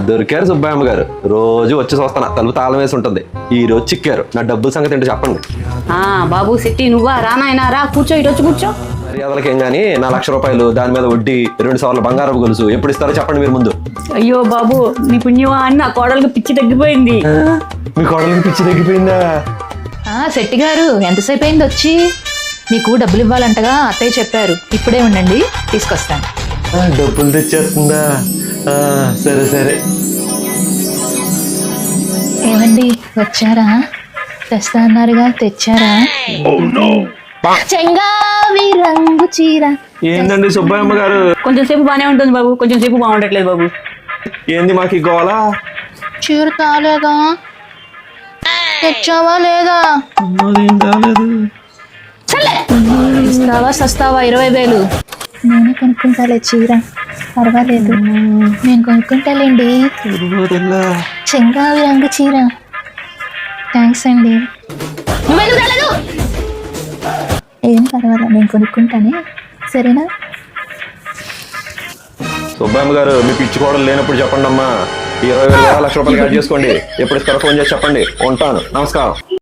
దొరికారు సుబ్బయ్యమ్మ గారు. రోజు వచ్చి చూస్తాను, తలుపు తాళం వేసి ఉంటుంది. ఈ రోజు చిక్కారు. నా డబ్బుల సంగతి ఏంటో చెప్పండి. బాబు శెట్టి నువ్వా? రానాయనా రా, కూర్చో, ఇటు వచ్చి కూర్చో. మర్యాదలకేం గానీ నా ₹1,00,000 దాని మీద వడ్డీ 2 సార్లు బంగారపు గొలుసు ఎప్పుడు ఇస్తారో చెప్పండి మీరు ముందు. అయ్యో బాబు, నీ పుణ్యమా అని నా కోడలికి పిచ్చి తగ్గిపోయింది. మీ కోడలికి పిచ్చి తగ్గిపోయిందా? శెట్టి గారు ఎంతసేపు అయింది వచ్చి? మీకు డబ్బులు ఇవ్వాలంటగా అత్తయ్య చెప్పారు. ఇప్పుడే ఉండండి, తీసుకొస్తాను. డబ్బులు తెచ్చేస్తుందా? సరే సరే. ఏమండి వచ్చారా? తెస్తా అన్నారుగా, తెచ్చారా? చెంగావి రంగు చీర. ఏందండి సుబ్బయ్యమ్మ గారు? కొంచెం సేపు బానే ఉంటుంది బాబు, కొంచెం సేపు బాగుండట్లేదు బాబు. ఏంది మాకు ఈ గోళ? చీర తాలేదా? తెచ్చావా లేదా? ఇస్తావా సస్తావా? 20,000 నేనే కొనుక్కుంటాలే చీర, పర్వాలేదు, నేను కొనుక్కుంటాలేండి. చెంగావి రంగు చీర. థ్యాంక్స్ అండి. ఏం పర్వాలేదు, నేను కొనుక్కుంటానే, సరేనా? సుబ్బయ్యమ్మ గారు, మీ పిచ్చి కోడలు లేనప్పుడు చెప్పండి అమ్మా. 20,000 ₹1,00,000 యాడ్ చేసుకోండి. ఎప్పుడు ఇస్తారో ఫోన్ చేసి చెప్పండి. ఉంటాను. నమస్కారం.